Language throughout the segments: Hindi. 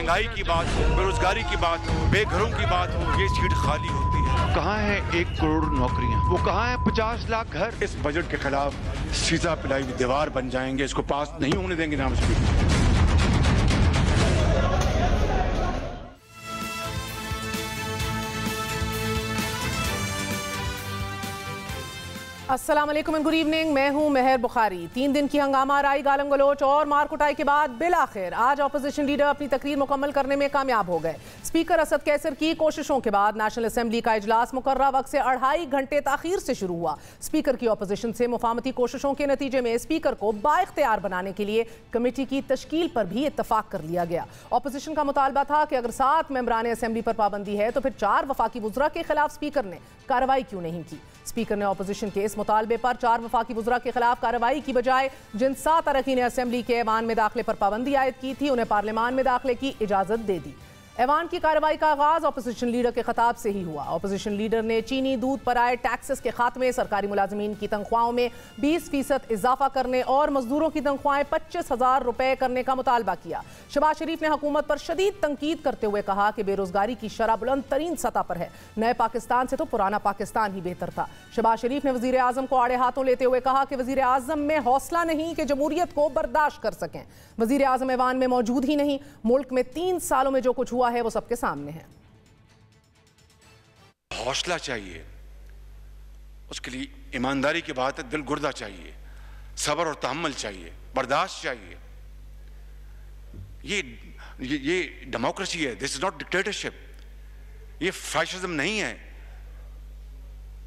महंगाई की बात हो, बेरोजगारी की बात हो, बेघरों की बात हो, ये सीट खाली होती है। कहाँ है 1 करोड़ नौकरियां? वो कहाँ है 50 लाख घर? इस बजट के खिलाफ सीधा पिलाई हुई दीवार बन जाएंगे, इसको पास नहीं होने देंगे जनाब स्पीकर। अस्सलाम वालेकुम एंड गुड इवनिंग। मैं हूं मेहर बुखारी। 3 दिन की हंगामा राई, गालम गलोच और मार कुटाई के बाद बिलाखिर आज अपोजिशन लीडर अपनी तकरीर मुकम्मल करने में कामयाब हो गए। स्पीकर असद कैसर की कोशिशों के बाद नेशनल असेंबली का इजलास मुकर्रर वक्त से 2.5 घंटे ताखीर से शुरू हुआ। स्पीकर की अपोजिशन से मुफाहमती कोशिशों के नतीजे में स्पीकर को बाइख्तियार बनाने के लिए कमेटी की तश्कील पर भी इत्तफाक कर लिया गया। अपोजिशन का मुतालबा था कि अगर 7 मेंबरान असेंबली पर पाबंदी है तो फिर 4 वफाकी वुज़रा के खिलाफ स्पीकर ने कार्रवाई क्यों नहीं की। स्पीकर ने अपोजिशन के इस मुतालबे पर 4 वफाकी वुज़रा के खिलाफ कार्रवाई की बजाय जिन 7 अरकान असेंबली के ऐवान में दाखिले पर पाबंदी आयद की थी उन्हें पार्लियामान में दाखिले की इजाजत दे दी। ऐवान की कार्रवाई का आगाज अपोजिशन लीडर के खिताब से ही हुआ। अपोजिशन लीडर ने चीनी दूध पर आए टैक्सेस के खात्मे, सरकारी मुलाजमीन की तनख्वाहों में 20% इजाफा करने और मजदूरों की तनख्वाहें 25,000 रुपए करने का मुतालबा किया। शहबाज शरीफ ने हुकूमत पर शदीद तनकीद करते हुए कहा कि बेरोजगारी की शरह बुलंद तरीन सतह पर है। नए पाकिस्तान से तो पुराना पाकिस्तान ही बेहतर था। शहबाज शरीफ ने वजीर आजम को आड़े हाथों लेते हुए कहा कि वजीर आजम में हौसला नहीं कि जमहूरियत को बर्दाश्त कर सकें। वजीर आजम ऐवान में मौजूद ही नहीं। मुल्क में 3 सालों में जो कुछ हुआ है वो सबके सामने है। हौसला चाहिए, उसके लिए ईमानदारी की बात है, दिल गुर्दा चाहिए, सब्र और तहम्मुल चाहिए, बर्दाश्त चाहिए। ये डेमोक्रेसी है, दिस इज नॉट डिक्टेटरशिप। ये फैशिज्म नहीं है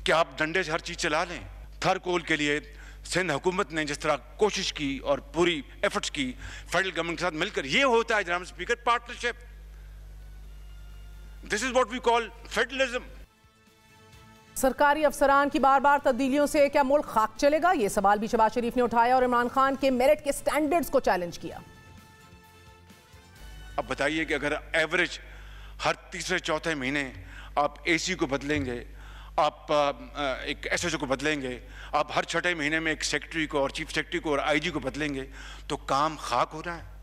कि आप डंडे से हर चीज चला लें। थर कोल के लिए सिंध हुकूमत ने जिस तरह कोशिश की और पूरी एफर्ट्स की फेडरल गवर्नमेंट के साथ मिलकर, ये होता है जनाब speaker partnership. This is what we call federalism. सरकारी अफसरान की बार बार तब्दीलियों से क्या मुल्क खाक चलेगा? ये सवाल भी शहबाज शरीफ ने उठाया और इमरान खान के मेरिट के स्टैंडर्ड्स को चैलेंज किया। अब बताइए कि अगर एवरेज हर तीसरे चौथे महीने आप एसी को बदलेंगे, आप एक एसएचओ को बदलेंगे, आप हर छठे महीने में एक सेक्रेटरी को और चीफ सेक्रेटरी को और आईजी को बदलेंगे, तो काम खाक हो रहा है।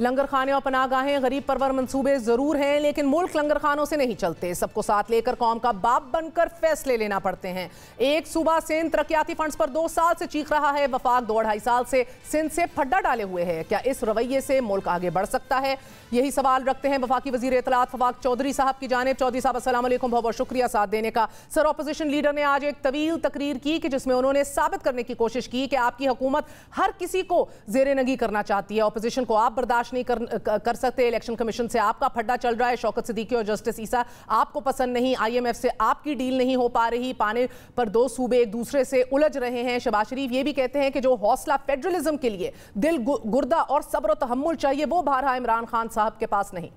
लंगर खाने और पनाहगाहें गरीब परवर मंसूबे जरूर हैं, लेकिन मुल्क लंगर खानों से नहीं चलते। सबको साथ लेकर कौम का बाप बनकर फैसले लेना पड़ते हैं। एक सूबा सिंध तरक्याती फंड्स पर 2 साल से चीख रहा है। वफाक 2-2.5 साल से सिंध से फड्डा डाले हुए है। क्या इस रवैये से मुल्क आगे बढ़ सकता है? यही सवाल रखते हैं वफाकी वजीर इत्तलात फवाद चौधरी साहब की जानिब। चौधरी साहब अस्सलाम वालेकुम, बहुत बहुत शुक्रिया साथ देने का। सर, अपोजिशन लीडर ने आज एक तवील तकरीर की कि जिसमें उन्होंने साबित करने की कोशिश की कि आपकी हुकूमत हर किसी को जेरे नगी करना चाहती है। अपोजिशन को आप बर्दाश्त नहीं कर सकते। इलेक्शन कमीशन से आपका फड्डा चल रहा है। शौकत सिद्दीकी और जस्टिस ईसा आपको पसंद नहीं। IMF से आपकी डील नहीं हो पा रही। पाने पर 2 सूबे एक दूसरे से उलझ रहे हैं। शहबाज शरीफ ये भी कहते हैं कि जो हौसला फेडरलिज्म के लिए दिल गुर्दा और सब्र और तहम्मुल चाहिए वो बहरहा इमरान खान साहब के पास नहीं।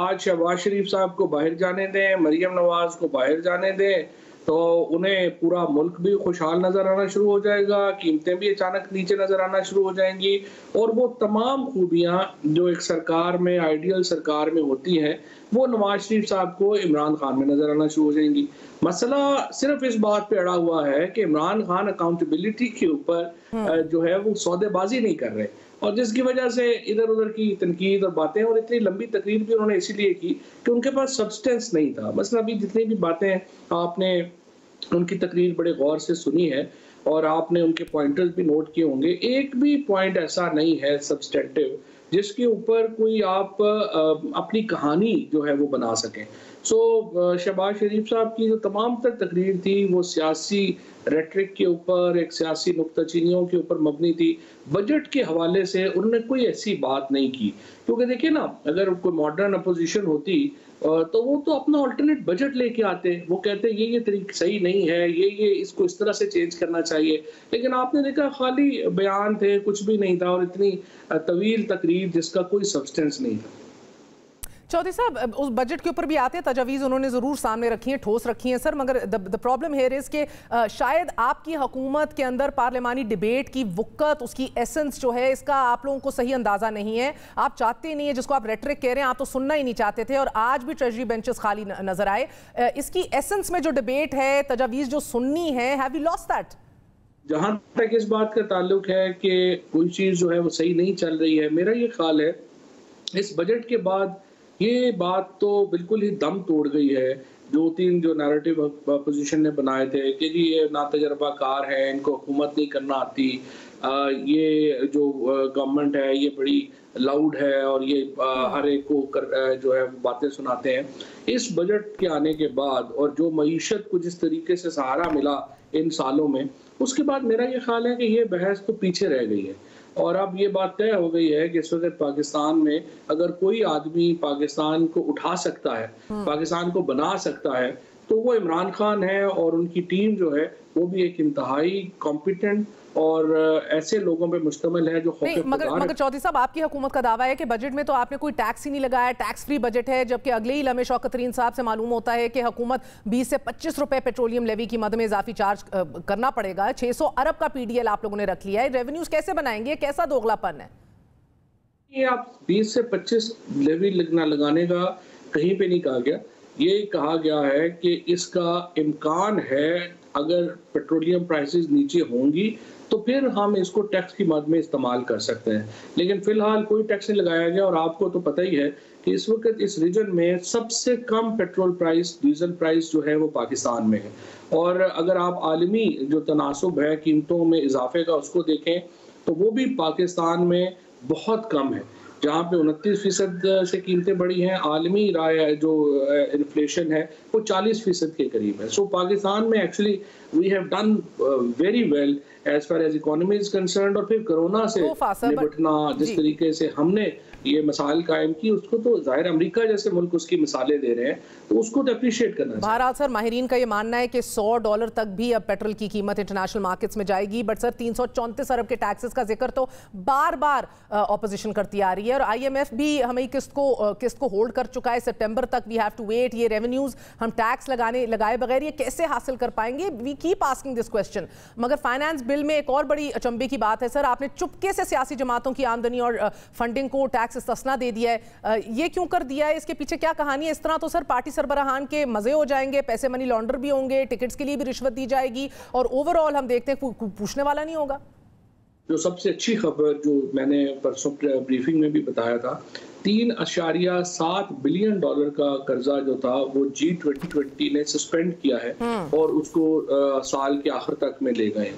आज शहबाज शरीफ साहब को बाहर जाने दें, मरियम नवाज को बाहर जाने दें, तो उन्हें पूरा मुल्क भी खुशहाल नजर आना शुरू हो जाएगा। कीमतें भी अचानक नीचे नजर आना शुरू हो जाएंगी और वो तमाम खूबियां जो एक सरकार में, आइडियल सरकार में होती हैं, वो नवाज शरीफ साहब को इमरान खान में नजर आना शुरू हो जाएंगी। मसला सिर्फ इस बात पे अड़ा हुआ है कि इमरान खान अकाउंटेबिलिटी के ऊपर जो है वो सौदेबाजी नहीं कर रहे, और जिसकी वजह से इधर उधर की तनकीद और बातें, और इतनी लंबी तकरीर भी उन्होंने इसीलिए की कि उनके पास सब्सटेंस नहीं था। मसला अभी जितनी भी बातें आपने उनकी तकरीर बड़े गौर से सुनी है और आपने उनके पॉइंटर्स भी नोट किए होंगे, एक भी पॉइंट ऐसा नहीं है सब्सटेंटिव जिसके ऊपर कोई आप अपनी कहानी जो है वो बना सकें। शहबाज शरीफ साहब की जो तमाम तर तकरीर थी वो सियासी रेटरिक के ऊपर, एक सियासी नुक्ताचीनियों के ऊपर मबनी थी। बजट के हवाले से उन्होंने कोई ऐसी बात नहीं की, क्योंकि देखिए ना, अगर कोई मॉडर्न अपोजिशन होती तो वो तो अपना अल्टरनेट बजट लेके आते, वो कहते ये तरीका सही नहीं है, ये इसको इस तरह से चेंज करना चाहिए। लेकिन आपने देखा खाली बयान थे, कुछ भी नहीं था, और इतनी तवील तकरीर जिसका कोई सब्सटेंस नहीं था। चौधरी साहब, उस बजट के ऊपर भी आते हैं, तजावीज़ उन्होंने ज़रूर सामने रखी हैं, ठोस रखी हैं सर, मगर द प्रॉब्लम हेयर इज़ कि शायद आपकी हुकूमत के अंदर पार्लियामानी डिबेट की वक़्त, उसकी एसेंस जो है, इसका आप लोगों को सही अंदाज़ा नहीं है। आप चाहते ही नहीं है, जिसको आप रेटरिक कह रहे हैं, आप तो सुनना ही नहीं चाहते थे, और आज भी ट्रेजरी बेंचेस खाली नजर आए। इसकी एसेंस में जो डिबेट है, तजावीज़ जो सुननी है, हैव वी लॉस्ट दैट? जहां तक इस बात का ताल्लुक है कि कोई चीज़ जो है वो सही नहीं चल रही है, मेरा ये ख्याल है इस बजट के बाद ये बात तो बिल्कुल ही दम तोड़ गई है। 2-3 जो नैरेटिव अपोजिशन ने बनाए थे कि जी ये ना तजर्बाकार है, इनको हुकूमत नहीं करना आती, ये जो गवर्नमेंट है ये बड़ी लाउड है और ये हर एक को जो है बातें सुनाते हैं। इस बजट के आने के बाद और जो मईशत को जिस तरीके से सहारा मिला इन सालों में, उसके बाद मेरा ये ख्याल है कि ये बहस तो पीछे रह गई है और अब ये बात तय हो गई है कि इस वक्त पाकिस्तान में अगर कोई आदमी पाकिस्तान को उठा सकता है, पाकिस्तान को बना सकता है, तो वो इमरान खान है और उनकी टीम जो है वो भी एक इंतहाई कॉम्पिटेंट और ऐसे लोगों पे मुश्तमिल है जो मगर चौधरी साहब, आपकी हुकूमत का दावा है कि बजट में तो आपने कोई टैक्स ही नहीं लगाया, टैक्स फ्री बजट है, जबकि अगले ही लम्हे शौकत तरीन साहब से मालूम होता है कि हुकूमत 20 से 25 रुपए पेट्रोलियम लेवी की मद में इजाफी चार्ज करना पड़ेगा। 600 अरब का पीडीएल आप लोगों ने रख लिया है, रेवेन्यूज कैसे बनाएंगे? कैसा दोगलापन है ये? आप 20 से 25 लेवी लगाने का कहीं पे नहीं कहा गया। ये कहा गया है कि इसका इम्कान है अगर पेट्रोलियम प्राइसेस नीचे होंगी तो फिर हम इसको टैक्स की मद में इस्तेमाल कर सकते हैं, लेकिन फिलहाल कोई टैक्स नहीं लगाया गया। और आपको तो पता ही है कि इस वक्त इस रीजन में सबसे कम पेट्रोल प्राइस, डीजल प्राइस जो है वो पाकिस्तान में है। और अगर आप आलमी जो तनासुब है कीमतों में इजाफे का उसको देखें तो वो भी पाकिस्तान में बहुत कम है, जहाँ पे 29% से कीमतें बढ़ी हैं। आलमी राय जो इन्फ्लेशन है वो 40% के करीब है। सो पाकिस्तान में actually we have done very well as far as economy is concerned. और फिर कोरोना से निपटना जिस तरीके से हमने ये मिसाल कायम की, उसको तो जाहिर अमेरिका जैसे मुल्क उसकी मिसालें दे रहे हैं, तो उसको तो अप्रिशिएट करना चाहिए। बहरहाल सर, माहिरीन का ये मानना है कि $100 तक भी अब पेट्रोल की कीमत इंटरनेशनल मार्केट्स में जाएगी। बट सर 334 अरब के टैक्सेस का जिक्र तो बार बार ऑपोजिशन करती आ रही है और IMF भी हमें किस्त को होल्ड कर चुका है। सितंबर तक वी हैव टू वेट। ये रेवेन्यूज हम टैक्स लगाए बगैर ये कैसे हासिल कर पाएंगे? We keep asking this question. मगर फाइनेंस बिल में एक और बड़ी अचंभे की बात है सर, आपने चुपके से सियासी जमातों की आमदनी और फंडिंग को टैक्स इस्तिस्ना दे दिया है। ये क्यों कर दिया है? इसके पीछे क्या कहानी है? इस तरह तो सर पार्टी सरबराहान के मजे हो जाएंगे, पैसे मनी लॉन्डर भी होंगे, टिकट्स के लिए भी रिश्वत दी जाएगी और ओवरऑल हम देखते हैं पूछने वाला नहीं होगा। जो सबसे अच्छी खबर जो मैंने परसों ब्रीफिंग में भी बताया था, $3.7 बिलियन का कर्जा जो था वो G20 ने सस्पेंड किया है और उसको साल के आखिर तक में ले गए।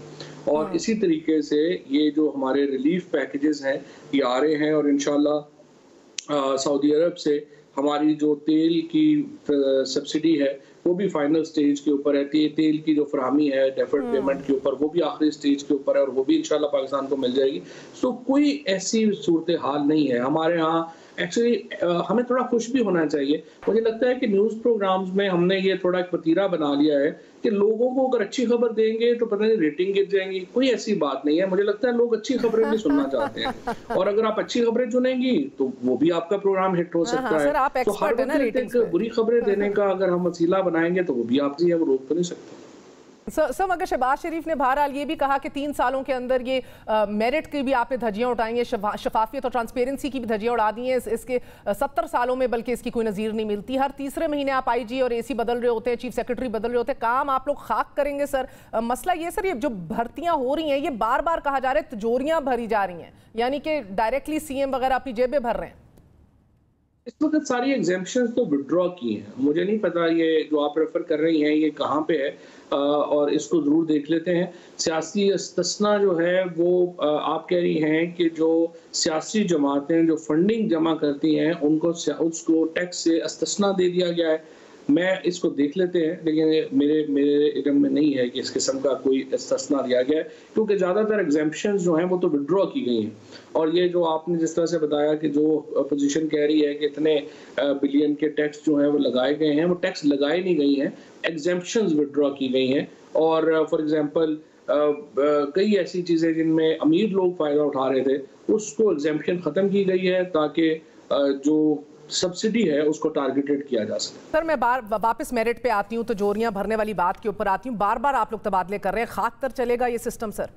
और इसी तरीके से ये जो हमारे रिलीफ पैकेजेस हैं ये आ रहे हैं और इंशाल्लाह सऊदी अरब से हमारी जो तेल की सब्सिडी है वो भी फाइनल स्टेज के ऊपर है। तेल की जो फराहमी है डेफर्ड पेमेंट के ऊपर वो भी आखिरी स्टेज के ऊपर है और वो भी इंशाल्लाह पाकिस्तान को मिल जाएगी। सो कोई ऐसी सूरत हाल नहीं है हमारे यहाँ। एक्चुअली हमें थोड़ा खुश भी होना चाहिए। मुझे लगता है कि न्यूज़ प्रोग्राम्स में हमने ये थोड़ा एक वतीरा बना लिया है कि लोगों को अगर अच्छी खबर देंगे तो पता नहीं रेटिंग गिर जाएंगी। कोई ऐसी बात नहीं है। मुझे लगता है लोग अच्छी खबरें भी सुनना चाहते हैं और अगर आप अच्छी खबरें चुनेंगी तो वो भी आपका प्रोग्राम हिट हो सकता है। तो हर वक्त बुरी खबरें देने का अगर हम वसीला बनाएंगे तो वो भी आप जी हम रोक तो नहीं सकते। सर मगर शहबाज शरीफ ने बहरहाल ये भी कहा कि 3 सालों के अंदर ये मेरिट की भी आपने धज्जियां उठाई हैं, शफाफियत और ट्रांसपेरेंसी की भी धज्जियां उड़ा दी हैं। इसके 70 सालों में बल्कि इसकी कोई नज़ीर नहीं मिलती। हर तीसरे महीने आप IG और AC बदल रहे होते हैं, चीफ सेक्रेटरी बदल रहे होते हैं, काम आप लोग खाक करेंगे सर। मसला ये सर, ये जो भर्तियां हो रही हैं ये बार बार कहा जा रहा है तिजोरियां भरी जा रही हैं, यानी कि डायरेक्टली CM वगैरह अपनी जेबें भर रहे हैं। इस वक्त सारी एग्जेम्पशंस तो विड्रॉ की हैं। मुझे नहीं पता ये जो आप रेफर कर रही हैं ये कहाँ पे है और इसको ज़रूर देख लेते हैं। सियासी इस्तिस्ना जो है वो आप कह रही हैं कि जो सियासी जमातें जो फंडिंग जमा करती हैं उनको उसको टैक्स से इस्तिस्ना दे दिया गया है। मैं इसको देख लेते हैं, लेकिन मेरे इल्म में नहीं है कि इस किस्म का कोई इस्तिस्ना दिया गया है क्योंकि ज़्यादातर एग्जेम्पशंस जो हैं वो तो विड्रॉ की गई हैं। और ये जो आपने जिस तरह से बताया कि जो अपोजिशन कह रही है कि इतने बिलियन के टैक्स जो हैं वो लगाए गए हैं, वो टैक्स लगाए नहीं गई हैं, एग्जेम्पशंस विड्रॉ की गई हैं। और फॉर एग्जांपल कई ऐसी चीज़ें जिनमें अमीर लोग फ़ायदा उठा रहे थे उसको एग्जेम्पशन ख़त्म की गई है ताकि जो सब्सिडी है उसको टारगेटेड किया जा सके। सर मैं वापस मेरिट पे आती हूँ, तो जोरियां भरने वाली बात के ऊपर आती हूँ। बार बार आप लोग तबादले कर रहे हैं, खाक तर चलेगा ये सिस्टम सर?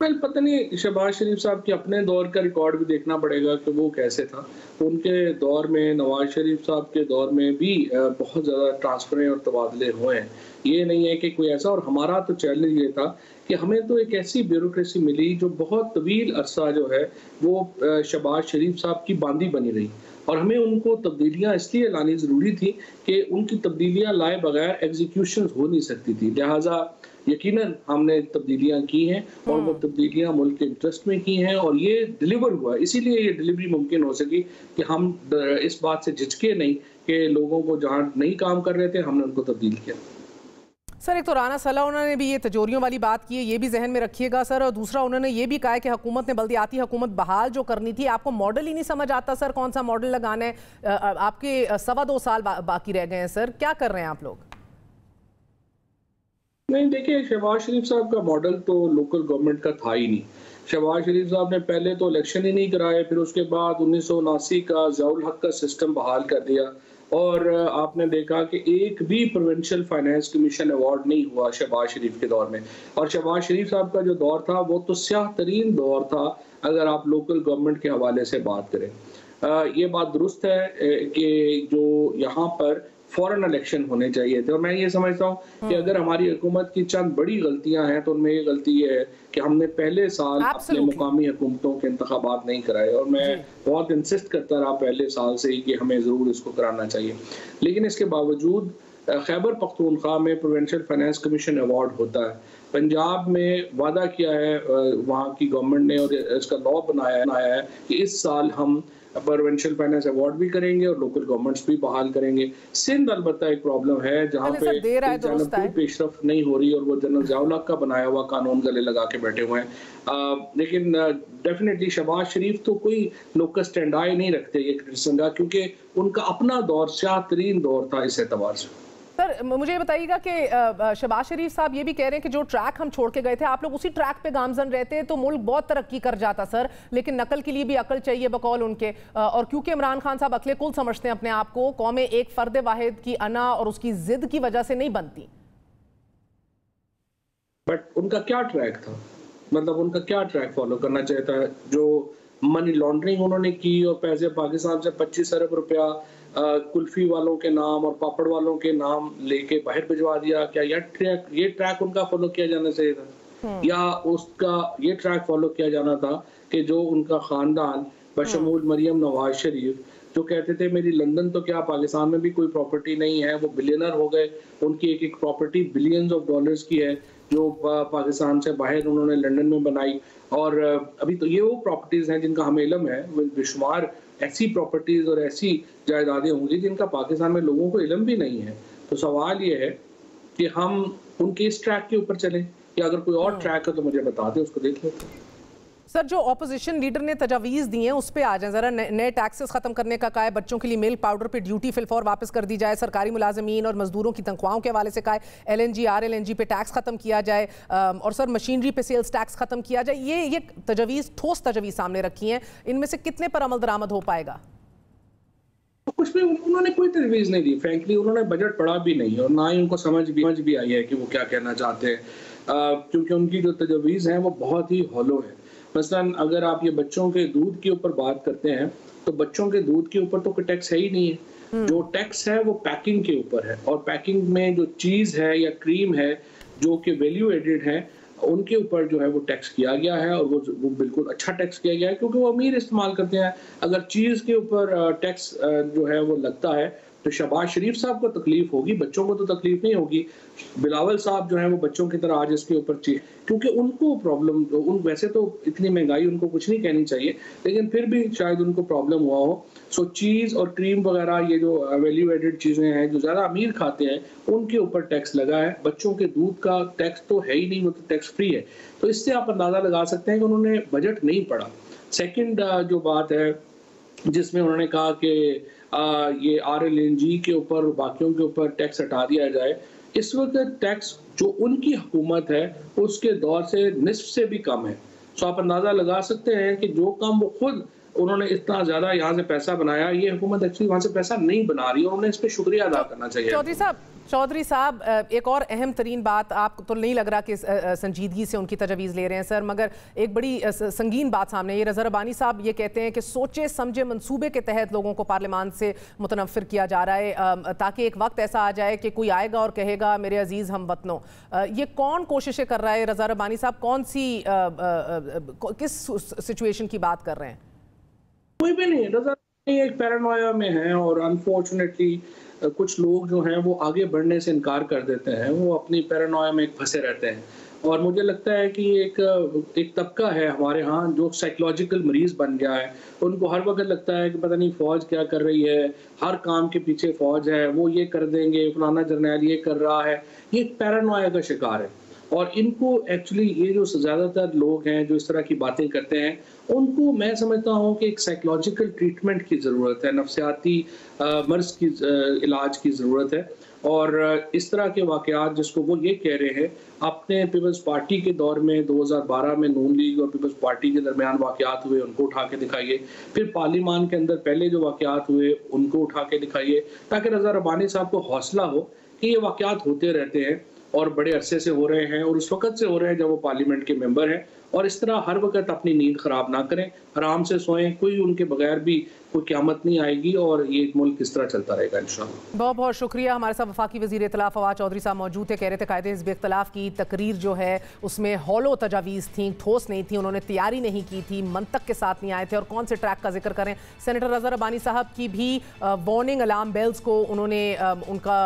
वेल पता नहीं, शहबाज शरीफ साहब के अपने दौर का रिकॉर्ड भी देखना पड़ेगा कि वो कैसे था। उनके दौर में, नवाज शरीफ साहब के दौर में भी बहुत ज़्यादा ट्रांसफरें और तबादले हुए हैं। ये नहीं है कि कोई ऐसा, और हमारा तो चैलेंज ये था कि हमें तो एक ऐसी ब्यूरोक्रेसी मिली जो बहुत तवील अरसा जो है वो शहबाज शरीफ साहब की बांदी बनी रही, और हमें उनको तब्दीलियां इसलिए लानी ज़रूरी थी कि उनकी तब्दीलियां लाए बगैर एग्जीक्यूशन हो नहीं सकती थी। लिहाजा यकीनन हमने तब्दीलियां की हैं, और वो तब्दीलियां मुल्क के इंटरेस्ट में की हैं, और ये डिलीवर हुआ। इसीलिए ये डिलीवरी मुमकिन हो सकी कि हम इस बात से झिझके नहीं कि लोगों को जहाँ नहीं काम कर रहे थे हमने उनको तब्दील किया। सर, एक तो राना सलाह उन्होंने भी ये तिजोरियों वाली बात की है, ये भी जहन में रखिएगा सर। और दूसरा उन्होंने ये भी कहा है कि हुकूमत ने बल्दियाती हुकूमत बहाल जो करनी थी, आपको मॉडल ही नहीं समझ आता सर, कौन सा मॉडल लगाना है। आपके 2.25 साल बाकी रह गए हैं सर, क्या कर रहे हैं आप लोग? नहीं देखिए, शहबाज शरीफ साहब का मॉडल तो लोकल गवर्नमेंट का था ही नहीं। शहबाज शरीफ साहब ने पहले तो इलेक्शन ही नहीं कराए, फिर उसके बाद 1979 का ज़ियाउल हक का सिस्टम बहाल कर दिया, और आपने देखा कि एक भी प्रोविंशियल फाइनेंस कमीशन अवार्ड नहीं हुआ शहबाज शरीफ के दौर में। और शहबाज शरीफ साहब का जो दौर था वो तो स्याह तरीन दौर था अगर आप लोकल गवर्नमेंट के हवाले से बात करें। ये बात दुरुस्त है कि जो यहाँ पर फॉरेन इलेक्शन होने चाहिए थे, और मैं ये समझता हूँ कि अगर हमारी हुकूमत की चंद बड़ी गलतियां हैं तो उनमें ये गलती ये है कि हमने पहले साल अपने मुकामी हुकूमतों के इंतखाबात नहीं कराए, और मैं बहुत इंसिस्ट करता रहा पहले साल से ही कि हमें ज़रूर इसको कराना चाहिए। लेकिन इसके बावजूद खैबर पख्तूनख्वा में प्रोविंशियल फाइनेंस कमीशन अवार्ड होता है, पंजाब में वादा किया है वहाँ की गवर्नमेंट ने और इसका लॉ बनाया है कि इस साल हम प्रोविंशियल फाइनेंस अवार्ड भी करेंगे और लोकल गवर्नमेंट्स भी बहाल करेंगे। सिंध अलबत्ता एक प्रॉब्लम है जहाँ पे जनरल पेशरफ नहीं हो रही, और वो जनरल ज़ियाउल हक का बनाया हुआ कानून गले लगा के बैठे हुए हैं। लेकिन डेफिनेटली शहबाज शरीफ तो कोई लोकल स्टैंड आई नहीं रखते ये क्रिटिसिज्म का, क्योंकि उनका अपना दौर स्याह तरीन दौर था इस एतबार से। सर, मुझे बताइएगा कि शहबाज शरीफ साहब ये भी कह रहे हैं कि जो ट्रैक हम छोड़ के गए थे, आप लोग उसी ट्रैक पे गामजन रहते तो मुल्क बहुत तरक्की कर जाता सर, लेकिन नकल के लिए भी अकल चाहिए बकौल उनके। और क्योंकि इमरान खान साहब अकले कुल समझते हैं अपने आप को, कौमें एक फर्द वाहिद की अना और उसकी जिद की वजह से नहीं बनती। बट उनका क्या ट्रैक था, मतलब उनका क्या ट्रैक फॉलो करना चाहता है? जो मनी लॉन्ड्रिंग उन्होंने की और पैसे पाकिस्तान से 25 अरब रुपया कुल्फी वालों के नाम और पापड़ वालों के नाम लेके बाहर भिजवा दिया, क्या ये ट्रैक उनका फॉलो किया जाना चाहिए था? या उसका ये ट्रैक फॉलो किया जाना था कि जो उनका खानदान बशमूल मरियम नवाज शरीफ जो कहते थे मेरी लंदन तो क्या पाकिस्तान में भी कोई प्रॉपर्टी नहीं है, वो बिलियनर हो गए, उनकी एक प्रॉपर्टी बिलियंस ऑफ डॉलर्स की है जो पाकिस्तान से बाहर उन्होंने लंदन में बनाई। और अभी तो ये वो प्रॉपर्टीज़ हैं जिनका हमें इल्म है, बेशुमार ऐसी प्रॉपर्टीज़ और ऐसी जायदादें होंगी जिनका पाकिस्तान में लोगों को इल्म भी नहीं है। तो सवाल ये है कि हम उनके इस ट्रैक के ऊपर चलें, या अगर कोई और ट्रैक है तो मुझे बता दें, उसको देख लेते हैं। सर, जो ऑपोजिशन लीडर ने तजावीज़ दी हैं उस पर आ जाए ज़रा। नए टैक्सेस ख़त्म करने का कहा है, बच्चों के लिए मिल्क पाउडर पे ड्यूटी फिलफौर वापस कर दी जाए, सरकारी मुलाजमीन और मजदूरों की तनख्वाहों के हवाले से कहा है LNG RLNG पे टैक्स ख़त्म किया जाए, और सर मशीनरी पे सेल्स टैक्स ख़त्म किया जाए। ये तजावीज़, ठोस तजावीज़ सामने रखी हैं, इनमें से कितने पर अमल दरामद हो पाएगा? कुछ भी उन्होंने कोई तजवीज़ नहीं दी, फ्रैंकली उन्होंने बजट पढ़ा भी नहीं और ना ही उनको समझ भी आई है कि वो क्या कहना चाहते हैं, क्योंकि उनकी जो तजवीज़ हैं वो बहुत ही हॉलो है। मसलन अगर आप ये बच्चों के दूध के ऊपर बात करते हैं तो बच्चों के दूध के ऊपर तो कोई टैक्स है ही नहीं है। जो टैक्स है वो पैकिंग के ऊपर है, और पैकिंग में जो चीज़ है या क्रीम है जो कि वैल्यू एडेड है उनके ऊपर जो है वो टैक्स किया गया है, और वो बिल्कुल अच्छा टैक्स किया गया है क्योंकि वो अमीर इस्तेमाल करते हैं। अगर चीज़ के ऊपर टैक्स जो है वो लगता है तो शहबाज शरीफ साहब को तकलीफ होगी, बच्चों को तो तकलीफ नहीं होगी। बिलावल साहब जो है वो बच्चों की तरह आज इसके ऊपर चाहिए, क्योंकि उनको प्रॉब्लम, वैसे तो इतनी महंगाई उनको कुछ नहीं कहनी चाहिए, लेकिन फिर भी शायद उनको प्रॉब्लम हुआ हो। सो चीज़ और क्रीम वगैरह ये जो वैल्यू एडेड चीज़ें हैं जो ज़्यादा अमीर खाते हैं उनके ऊपर टैक्स लगा है। बच्चों के दूध का टैक्स तो है ही नहीं, वो तो टैक्स फ्री है। तो इससे आप अंदाज़ा लगा सकते हैं कि उन्होंने बजट नहीं पढ़ा। सेकेंड जो बात है जिसमें उन्होंने कहा कि ये RLNG के ऊपर बाकियों के ऊपर टैक्स हटा दिया जाए, इस वक्त टैक्स जो उनकी हुकूमत है उसके दौर से निस्फ से भी कम है। सो आप अंदाज़ा लगा सकते हैं कि जो काम वो खुद उन्होंने इतना ज़्यादा यहाँ से पैसा बनाया, ये हुकूमत एक्चुअली वहाँ से पैसा नहीं बना रही है, उन्हें इस पर शुक्रिया अदा करना चाहिए। चौधरी साहब, एक और अहम तरीन बात, आपको तो नहीं लग रहा कि संजीदगी से उनकी तजवीज़ ले रहे हैं सर, मगर एक बड़ी संगीन बात सामने ये रज़ा रब्बानी साहब ये कहते हैं कि सोचे समझे मंसूबे के तहत लोगों को पार्लियामान से मुतनफ़िर किया जा रहा है ताकि एक वक्त ऐसा आ जाए कि कोई आएगा और कहेगा मेरे अजीज़ हम वतनों। ये कौन कोशिशें कर रहा है रज़ा रब्बानी साहब, कौन सी किस सिचुएशन की बात कर रहे हैं? कोई भी नहीं, रज़ा एक पैरानोया में है और अनफॉर्चुनेटली कुछ लोग जो हैं वो आगे बढ़ने से इनकार कर देते हैं, वो अपनी पैरानोया में फंसे रहते हैं। और मुझे लगता है कि एक तबका है हमारे यहाँ जो साइकोलॉजिकल मरीज़ बन गया है। उनको हर वक्त लगता है कि पता नहीं फ़ौज क्या कर रही है, हर काम के पीछे फ़ौज है, वो ये कर देंगे, फलाना जर्नैल ये कर रहा है। ये पैरानोया का शिकार है। और इनको एक्चुअली ये जो ज़्यादातर लोग हैं जो इस तरह की बातें करते हैं, उनको मैं समझता हूँ कि एक साइकोलॉजिकल ट्रीटमेंट की ज़रूरत है, नफ्सियाती मर्ज़ की इलाज की ज़रूरत है। और इस तरह के वाक़यात जिसको वो ये कह रहे हैं, अपने पीपल्स पार्टी के दौर में 2012 में नून लीग और पीपल्स पार्टी के दरमियान वाक़यात हुए, उनको उठा के दिखाइए। फिर पार्लियामान के अंदर पहले जो वाक़यात हुए उनको उठा के दिखाइए, ताकि रज़ा रब्बानी साहब को हौसला हो कि ये वाक़यात होते रहते हैं और बड़े अरसे से हो रहे हैं और उस वक्त से हो रहे हैं जब वो पार्लियामेंट के मेंबर हैं। और इस तरह हर वक्त अपनी नींद ख़राब ना करें, आराम से सोएं, कोई उनके बगैर भी कोई क़यामत नहीं आएगी और ये मुल्क किस तरह चलता रहेगा इंशाअल्लाह। बहुत बहुत शुक्रिया। हमारे साथ वफाकी वज़ीर इत्तला फवाद चौधरी साहब मौजूद थे। कह रहे थे कायदे हिज़्ब इख्तिलाफ़ की तकरीर जो है उसमें हौलो तजावीज़ थी, ठोस नहीं थी, उन्होंने तैयारी नहीं की थी, मंतक के साथ नहीं आए थे। और कौन से ट्रैक का जिक्र करें, सेनेटर रज़ा रब्बानी साहब की भी वार्निंग अलार्म बेल्स को उन्होंने उनका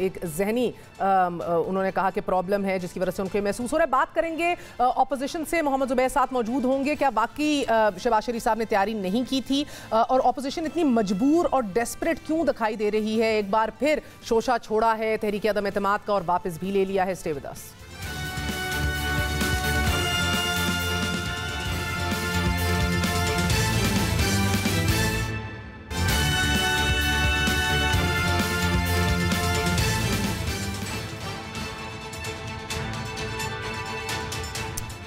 एक जहनी उन्होंने कहा कि प्रॉब्लम है जिसकी वजह से उनको महसूस हो रहा है। बात करेंगे ऑपोजिशन से, मोहम्मद ज़ुबैर साथ मौजूद होंगे। क्या वाकई शहबाज शरीफ साहब ने तैयारी नहीं की थी और ऑपोजिशन इतनी मजबूर और डेस्परेट क्यों दिखाई दे रही है? एक बार फिर शोशा छोड़ा है तहरीक अदम एतमाद का और वापस भी ले लिया है। Stay with us.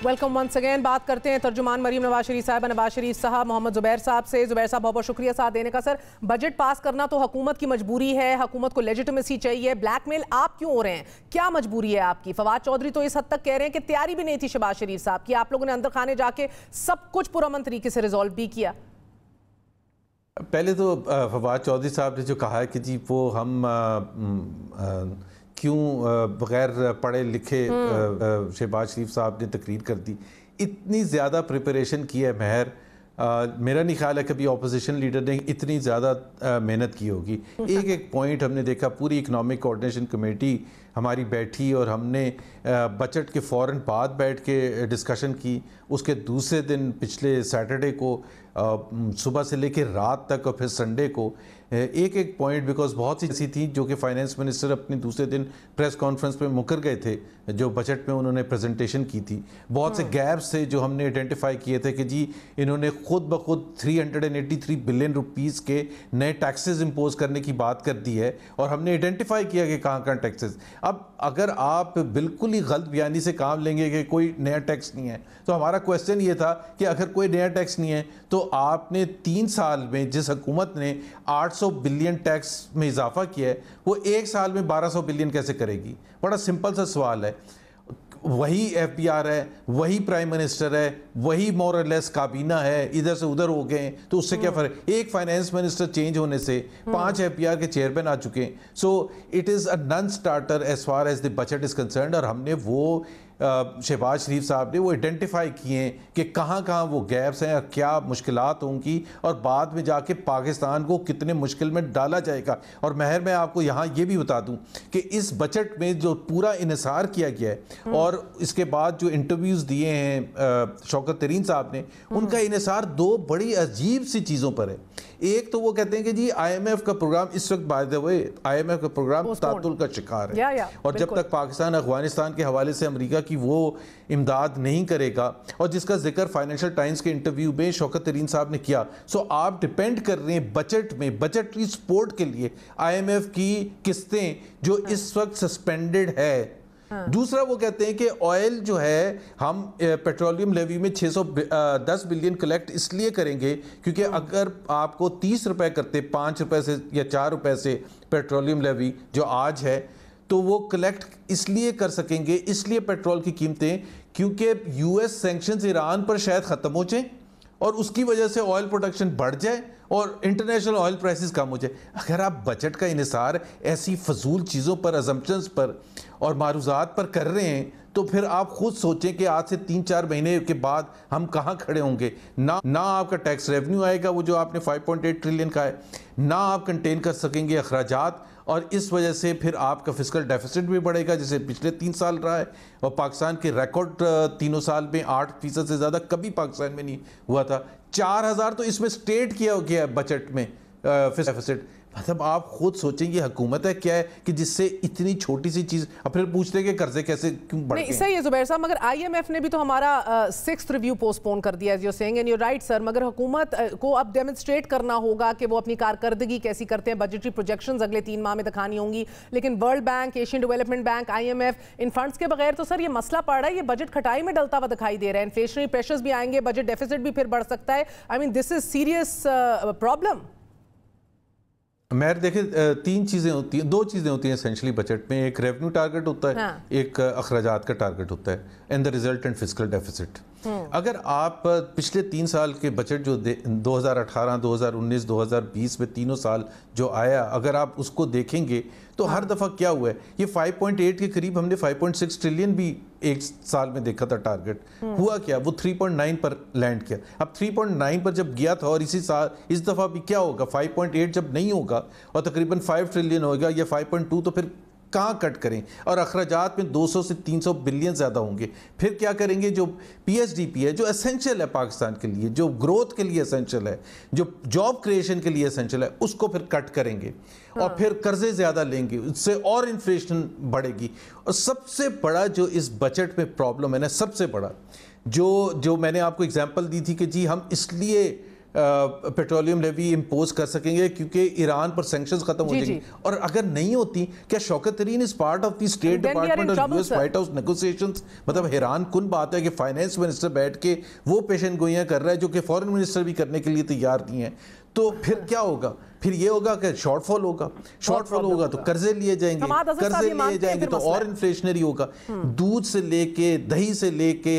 Welcome once again. बात करते हैं तर्जुमान मरीम नवाज शरीफ साहब, नवाज शरीफ साहब, मोहम्मद ज़ुबैर साहब से। ज़ुबैर साहब बहुत बहुत शुक्रिया साथ देने का। सर, बजट पास करना तो हुकूमत की मजबूरी है, हुकूमत को लेजिटिमेसी चाहिए, ब्लैकमेल आप क्यों हो रहे हैं? क्या मजबूरी है आपकी? फवाद चौधरी तो इस हद तक कह रहे हैं कि तैयारी भी नहीं थी शहबाज शरीफ साहब की, आप लोगों ने अंदर खाने जाके सब कुछ पुरअमन तरीके से रिजॉल्व भी किया। पहले तो फवाद चौधरी साहब ने जो कहा है कि जी वो हम क्यों बग़ैर पढ़े लिखे शहबाज शरीफ साहब ने तकरीर कर दी, इतनी ज़्यादा प्रिपरेशन की है महर, मेरा नहीं ख्याल है कभी ऑपोजिशन लीडर ने इतनी ज़्यादा मेहनत की होगी। एक एक पॉइंट हमने देखा, पूरी इकनॉमिक कोऑर्डिनेशन कमेटी हमारी बैठी और हमने बजट के फ़ौरन बाद बैठ के डिस्कशन की। उसके दूसरे दिन पिछले सैटरडे को सुबह से लेकर रात तक और फिर संडे को एक एक पॉइंट, बिकॉज बहुत सी ऐसी थी जो कि फाइनेंस मिनिस्टर अपने दूसरे दिन प्रेस कॉन्फ्रेंस में मुकर गए थे जो बजट में उन्होंने प्रेजेंटेशन की थी। बहुत से गैप्स थे जो हमने आइडेंटिफाई किए थे कि जी इन्होंने खुद ब खुद 383 बिलियन रुपीज़ के नए टैक्सेस इम्पोज करने की बात कर दी है और हमने आइडेंटिफाई किया कि कहाँ कहाँ टैक्सेस। अब अगर आप बिल्कुल ही गलत बयानी से काम लेंगे कि कोई नया टैक्स नहीं है, तो हमारा क्वेश्चन ये था कि अगर कोई नया टैक्स नहीं है तो आपने 3 साल में जिस हुकूमत ने 800 बिलियन टैक्स में इजाफा किया है वो एक साल में 1200 बिलियन कैसे करेगी? बड़ा सिंपल सा सवाल है। वही FBR है, वही प्राइम मिनिस्टर है, वही मोर और लेस काबीना है, इधर से उधर हो गए, तो उससे क्या फ़र्क? एक फाइनेंस मिनिस्टर चेंज होने से 5 FBR के चेयरमैन आ चुके हैं। So it is a non starter as far as the budget is concerned. और हमने वो शहबाज शरीफ साहब ने वो आइडेंटिफाई किए कि कहाँ कहाँ वो गैप्स हैं और क्या मुश्किलात होंगी और बाद में जाके पाकिस्तान को कितने मुश्किल में डाला जाएगा। और महर मैं आपको यहाँ ये भी बता दूँ कि इस बजट में जो पूरा इन्हिसार किया गया है और इसके बाद जो इंटरव्यूज़ दिए हैं शौकत तरीन साहब ने, उनका इन्हिसार 2 बड़ी अजीब सी चीज़ों पर है। एक तो वो कहते हैं कि जी IMF का प्रोग्राम इस वक्त बाय द वे IMF का प्रोग्राम तातुल का शिकार है और जब तक पाकिस्तान अफगानिस्तान के हवाले से अमेरिका की वो इमदाद नहीं करेगा, और जिसका जिक्र फाइनेंशियल टाइम्स के इंटरव्यू में शौकत तरीन साहब ने किया। सो आप डिपेंड कर रहे हैं बजट में बजटरी सपोर्ट के लिए IMF की किस्तें जो इस वक्त सस्पेंडेड है। दूसरा वो कहते हैं कि ऑयल जो है हम पेट्रोलियम लेवी में 610 बिलियन कलेक्ट इसलिए करेंगे क्योंकि अगर आपको 30 रुपए करते 5 रुपए से या 4 रुपए से पेट्रोलियम लेवी जो आज है, तो वो कलेक्ट इसलिए कर सकेंगे, इसलिए पेट्रोल की कीमतें, क्योंकि यूएस सैंक्शंस ईरान पर शायद ख़त्म हो जाए और उसकी वजह से ऑयल प्रोडक्शन बढ़ जाए और इंटरनेशनल ऑयल प्राइसेस कम हो जाए। अगर आप बजट का इन्हिसार ऐसी फजूल चीज़ों पर, अजम्पशंस पर और मारूजात पर कर रहे हैं, तो फिर आप खुद सोचें कि आज से 3-4 महीने के बाद हम कहाँ खड़े होंगे। ना आपका टैक्स रेवेन्यू आएगा वो जो आपने 5.8 ट्रिलियन का है, ना आप कंटेन कर सकेंगे अखराजात, और इस वजह से फिर आपका फिस्कल डेफिसिट भी बढ़ेगा जैसे पिछले 3 साल रहा है। और पाकिस्तान के रिकॉर्ड 3 साल में 8% से ज़्यादा कभी पाकिस्तान में नहीं हुआ था। 4000 तो इसमें स्टेट किया गया बजट में डेफिसिट। मतलब आप खुद सोचें ये हुकूमत है क्या है कि जिससे इतनी छोटी सी चीज़, अब फिर पूछते हैं कि कर्जे कैसे क्यों बढ़ गए। सही है जुबैर साहब, मगर आईएमएफ ने भी तो हमारा 6th रिव्यू पोस्टपोन कर दिया, you saying and you right sir. मगर हुकूमत को अब डेमोन्स्ट्रेट करना होगा कि वो अपनी कारकर्दगी कैसी करते हैं। बजटरी प्रोजेक्शंस अगले 3 माह में दिखानी होंगी, लेकिन world bank, Asian development bank, IMF, इन फंड्स के बगैर तो सर ये मसला पड़ रहा है, ये बजट खटाई में डलता हुआ दिखाई दे रहा है। इन्फ्लेशनरी प्रेशर्स भी आएंगे, बजट डेफिसिट भी फिर बढ़ सकता है। I mean this is serious problem. मैं देखें 3 चीज़ें होती हैं, 2 चीज़ें होती हैं एसेंशली बजट में। एक रेवेन्यू टारगेट होता है, हाँ। एक अखराजात का टारगेट होता है, and the resultant fiscal deficit. अगर आप पिछले 3 साल के बजट जो 2018, 2019, 2020 में तीनों साल जो आया, अगर आप उसको देखेंगे तो हर दफ़ा क्या हुआ है, ये 5.8 के करीब हमने 5.6 ट्रिलियन भी एक साल में देखा था टारगेट। हुआ क्या, वो 3.9 पर लैंड किया। अब 3.9 पर जब गया था, और इसी साल इस दफ़ा भी क्या होगा, 5.8 जब नहीं होगा और तकरीबन 5 ट्रिलियन होगा या 5.2, तो फिर कहाँ कट करें। और अखराजात में 200 से 300 बिलियन ज़्यादा होंगे। फिर क्या करेंगे, जो पीएचडीपी है जो एसेंशियल है पाकिस्तान के लिए, जो ग्रोथ के लिए एसेंशियल है, जो जॉब क्रिएशन के लिए एसेंशियल है, उसको फिर कट करेंगे। और फिर कर्जे ज़्यादा लेंगे, उससे और इन्फ्लेशन बढ़ेगी। और सबसे बड़ा जो इस बजट में प्रॉब्लम है ना, सबसे बड़ा जो मैंने आपको एग्जाम्पल दी थी कि जी हम इसलिए पेट्रोलियम लेवी इम्पोज कर सकेंगे क्योंकि ईरान पर सैंक्शंस खत्म हो जाएंगी। और अगर नहीं होती, क्या शौकत तरीन is part of the state department और यूएस व्हाइट हाउस नेगोशिएशंस। मतलब हैरान कुन बात है कि फाइनेंस मिनिस्टर बैठ के वो पेशन गोइयां कर रहा है जो कि फॉरेन मिनिस्टर भी करने के लिए तैयार नहीं है। तो फिर क्या होगा, फिर ये होगा कि शॉर्टफॉल होगा, शॉर्टफॉल होगा तो कर्जे लिए जाएंगे, कर्जे लिए जाएंगे तो और इन्फ्लेशनरी होगा। दूध से लेके, दही से लेके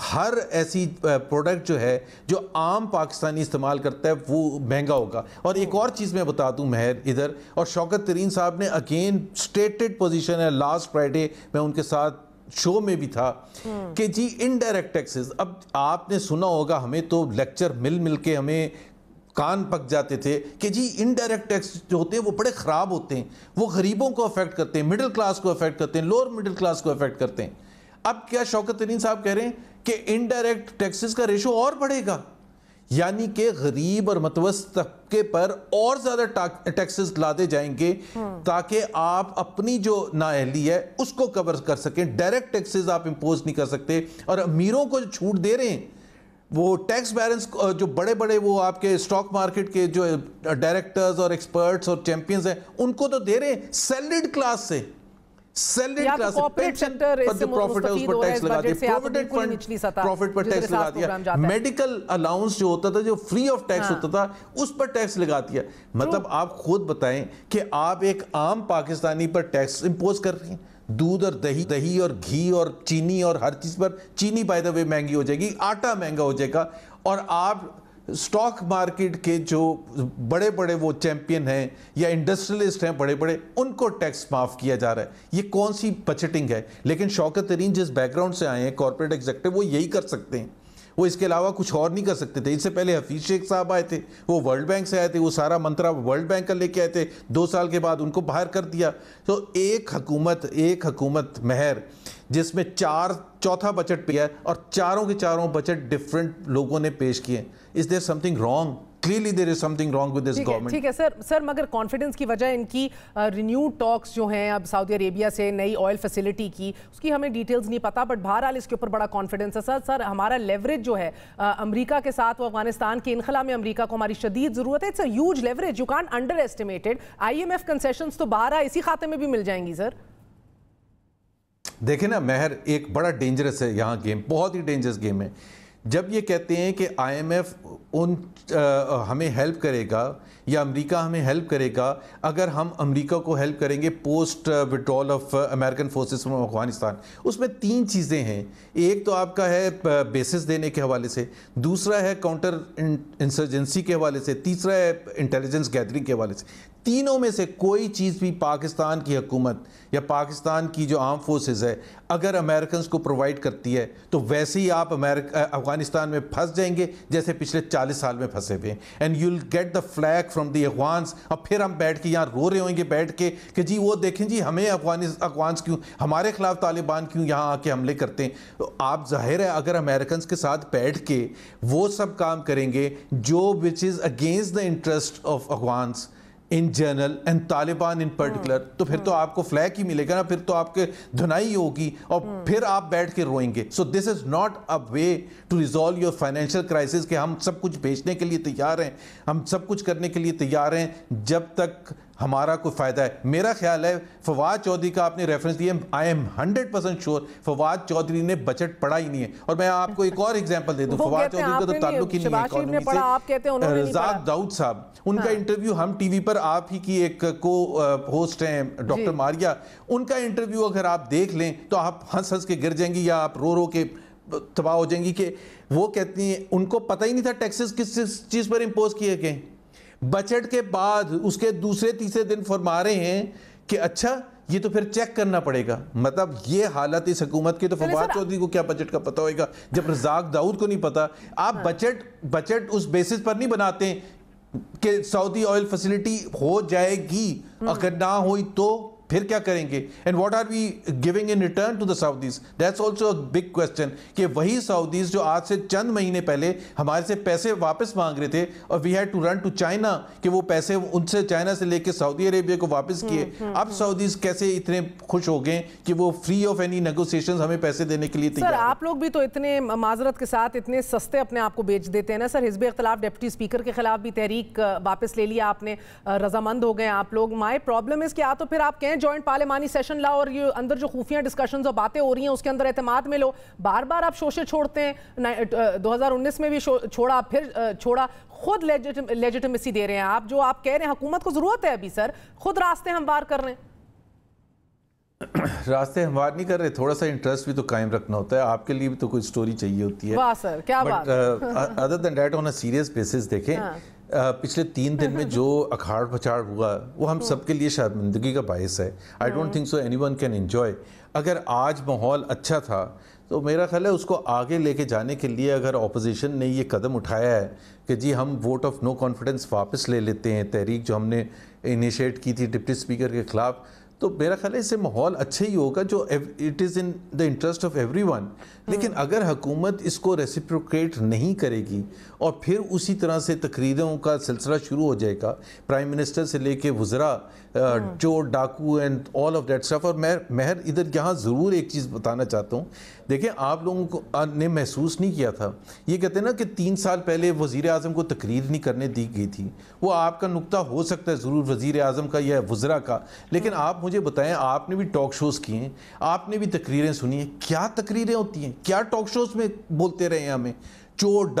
हर ऐसी प्रोडक्ट जो है जो आम पाकिस्तानी इस्तेमाल करता है वो महंगा होगा। और एक और चीज़ मैं बता दूं महर इधर, और शौकत तरीन साहब ने अगेन स्टेटेड पोजीशन है, लास्ट फ्राइडे मैं उनके साथ शो में भी था कि जी इनडायरेक्ट टैक्सेस। अब आपने सुना होगा, हमें तो लेक्चर मिल के हमें कान पक जाते थे कि जी इनडायरेक्ट टैक्स जो होते हैं वो बड़े ख़राब होते हैं, वो गरीबों को अफेक्ट करते हैं, मिडिल क्लास को अफेक्ट करते हैं, लोअर मिडिल क्लास को अफेक्ट करते हैं। अब क्या शौकत तरीन साहब कह रहे हैं कि इनडायरेक्ट टैक्सेस का रेशो और बढ़ेगा, यानी कि गरीब और मतवस्त तबके पर और ज़्यादा टैक्सेस लादे जाएंगे ताकि आप अपनी जो नाअहली है उसको कवर कर सकें। डायरेक्ट टैक्सेस आप इम्पोज नहीं कर सकते। और अमीरों को जो छूट दे रहे हैं, वो टैक्स बैलेंस जो बड़े बड़े वो आपके स्टॉक मार्केट के जो डायरेक्टर्स और एक्सपर्ट्स और चैंपियंस हैं, उनको तो दे रहे हैं सैलरीड क्लास से, सैलरीड क्लास से पेंशन पर जो प्रॉफिट है उस पर टैक्स लगा दिया, प्रोविडेंट फंड प्रॉफिट पर टैक्स लगा दिया, मेडिकल अलाउंस जो होता था जो फ्री ऑफ टैक्स होता था उस पर टैक्स लगा दिया। मतलब आप खुद बताएं कि आप एक आम पाकिस्तानी पर टैक्स इंपोज कर रही हैं। दूध और दही और घी और चीनी और हर चीज़ पर, चीनी बाय द वे महंगी हो जाएगी, आटा महंगा हो जाएगा। और आप स्टॉक मार्केट के जो बड़े बड़े वो चैंपियन हैं या इंडस्ट्रियलिस्ट हैं बड़े बड़े, उनको टैक्स माफ़ किया जा रहा है। ये कौन सी बजटिंग है? लेकिन शौकत तरीन जिस बैकग्राउंड से आए हैं, कॉर्पोरेट एग्जीक्यूटिव, वो यही कर सकते हैं, वो इसके अलावा कुछ और नहीं कर सकते थे। इससे पहले हफीज शेख साहब आए थे, वो वर्ल्ड बैंक से आए थे, वो सारा मंत्रा वर्ल्ड बैंक का लेके आए थे, 2 साल के बाद उनको बाहर कर दिया। तो एक हुकूमत महर जिसमें चौथा बजट पे है और चारों के चारों बजट डिफरेंट लोगों ने पेश किए। Is there something wrong? Clearly there is something wrong with this government. ठीक है सर, मगर कॉन्फिडेंस की वजह इनकी रिन्यूड टॉक्स जो हैं अब सऊदी अरेबिया से नई ऑयल फैसिलिटी की, उसकी हमें डिटेल्स नहीं पता, बट बहरहाल इसके ऊपर बड़ा कॉन्फिडेंस है। सर हमारा लेवरेज जो है अमेरिका के साथ, वो अफगानिस्तान के इनखला में अमेरिका को हमारी शदीद ज़रूरत है। It's a huge leverage, you can't under estimated. IMF concessions तो बहरहाल इसी खाते में भी मिल जाएंगी सर। देखें ना महर, एक बड़ा डेंजरस है यहाँ गेम, बहुत ही डेंजरस गेम है। जब ये कहते हैं कि IMF हमें हेल्प करेगा या अमेरिका हमें हेल्प करेगा अगर हम अमेरिका को हेल्प करेंगे post withdrawal of American forces from Afghanistan, उसमें 3 चीज़ें हैं। एक तो आपका है बेसिस देने के हवाले से, दूसरा है काउंटर इंसर्जेंसी के हवाले से, तीसरा है इंटेलिजेंस गैदरिंग के हवाले से। तीनों में से कोई चीज़ भी पाकिस्तान की हुकूमत या पाकिस्तान की जो आर्म फोर्सेस है अगर अमेरिकन को प्रोवाइड करती है तो वैसे ही आप अफगानिस्तान में फंस जाएंगे जैसे पिछले 40 साल में फंसे हुए हैं, and you will get the flag from the Afghans. अब फिर हम बैठ के यहाँ रो रहे होंगे बैठ के कि जी वो देखें जी हमें अफगान्स क्यों, हमारे खिलाफ तालिबान क्यों यहाँ आके हमले करते हैं। तो आप जाहिर है अगर अमेरिकन के साथ बैठ के वो सब काम करेंगे जो which is against the interest of Afghans in general and Taliban in particular, तो फिर तो आपको फ्लैग ही मिलेगा ना, फिर तो आपके धुनाई होगी और फिर आप बैठ के रोएंगे। So this is not a way to resolve your financial crisis कि हम सब कुछ बेचने के लिए तैयार हैं, हम सब कुछ करने के लिए तैयार हैं जब तक हमारा कोई फ़ायदा है। मेरा ख्याल है फवाद चौधरी का आपने रेफरेंस दिया, I am 100% sure Fawad Chaudhry ने बजट पढ़ा ही नहीं है। और मैं आपको एक और एग्जांपल दे दूं, फवाद चौधरी का तो ताल्लुक ही नहीं है इकोनॉमी से। रज़ाक दाऊद साहब, उनका इंटरव्यू हम टीवी पर, आप ही की एक को होस्ट हैं डॉक्टर मारिया, उनका इंटरव्यू अगर आप देख लें तो आप हंस हंस के गिर जाएंगी या आप रो रो के तबाह हो जाएंगी कि वो कहती हैं उनको पता ही नहीं था टैक्सेस किस चीज़ पर इम्पोज किए गए। बजट के बाद उसके दूसरे तीसरे दिन फरमा रहे हैं कि अच्छा ये तो फिर चेक करना पड़ेगा। मतलब ये हालत इस हुकूमत की, तो फवाद चौधरी को क्या बजट का पता होगा जब रज़ाक दाऊद को नहीं पता। आप बजट उस बेसिस पर नहीं बनाते कि सऊदी ऑयल फैसिलिटी हो जाएगी, अगर ना हुई तो फिर क्या करेंगे, and what are we giving in return to the Saudis, that's also a big question. कि वही सऊदीज जो आज से चंद महीने पहले हमारे से पैसे वापस मांग रहे थे और we had to run to China, कि वो पैसे उनसे चाइना से लेके सऊदी अरेबिया को वापस किए। अब सऊदीज कैसे इतने खुश हो गए कि वो फ्री ऑफ एनी नेगोशिएशंस हमें पैसे देने के लिए तैयार। सर आप लोग भी तो इतने माजरत के साथ इतने सस्ते अपने आप को बेच देते हैं ना सर। हिज़्ब इख्तिलाफ डिप्टी स्पीकर के खिलाफ भी तहरीक वापस ले लिया आपने, रजामंद हो गए आप लोग। माई प्रॉब्लम इज कि या तो फिर आप कहें जॉइंट पार्लियामानी सेशन लाओ और ये अंदर जो खुफिया डिस्कशंस और बातें हो रही हैं उसके अंदर एतमाद में लो। बार बार आप शोशे छोड़ते हैं, 2019 में भी छोड़ा, फिर छोड़ा, खुद लेजिटिमेसी दे रहे हैं आप। जो आप कह रहे हैं हुकूमत को जरूरत है अभी सर, खुद रास्ते हमवार कर रहे हैं। रास्ते हमवार नहीं कर रहे, थोड़ा सा इंटरेस्ट भी तो कायम रखना होता है, आपके लिए भी तो कोई स्टोरी चाहिए होती है। वाह सर क्या बात। Other than that on a serious basis देखें, पिछले 3 दिन में जो अखाड़ पछाड़ हुआ वो हम सबके लिए शर्मिंदगी का बायस है। I don't think so anyone can enjoy. अगर आज माहौल अच्छा था तो मेरा ख्याल है उसको आगे लेके जाने के लिए अगर ऑपोजिशन ने ये कदम उठाया है कि जी हम वोट ऑफ नो कॉन्फिडेंस वापस ले लेते हैं, तहरीक जो हमने इनिशिएट की थी डिप्टी स्पीकर के खिलाफ, तो मेरा ख्याल है इससे माहौल अच्छा ही होगा, जो it is in the interest of everyone. लेकिन अगर हुकूमत इसको रेसिप्रोकेट नहीं करेगी और फिर उसी तरह से तकरीरों का सिलसिला शुरू हो जाएगा, प्राइम मिनिस्टर से लेके वज़रा, चोर डाकू and all of that stuff. और मैं महर इधर यहाँ ज़रूर एक चीज़ बताना चाहता हूँ, देखें आप लोगों को ने महसूस नहीं किया था, ये कहते हैं ना कि 3 साल पहले वज़ीर आज़म को तकरीर नहीं करने दी गई थी, वो आपका नुक्ता हो सकता है ज़रूर वज़ीर आज़म का या वज़रा का, लेकिन आप मुझे बताएं, आपने भी टॉक शोज़ किए हैं, आपने भी तकरीरें सुनी हैं, क्या तकरीरें होती हैं, क्या टॉक शोज़ में बोलते रहे हैं हमें चोर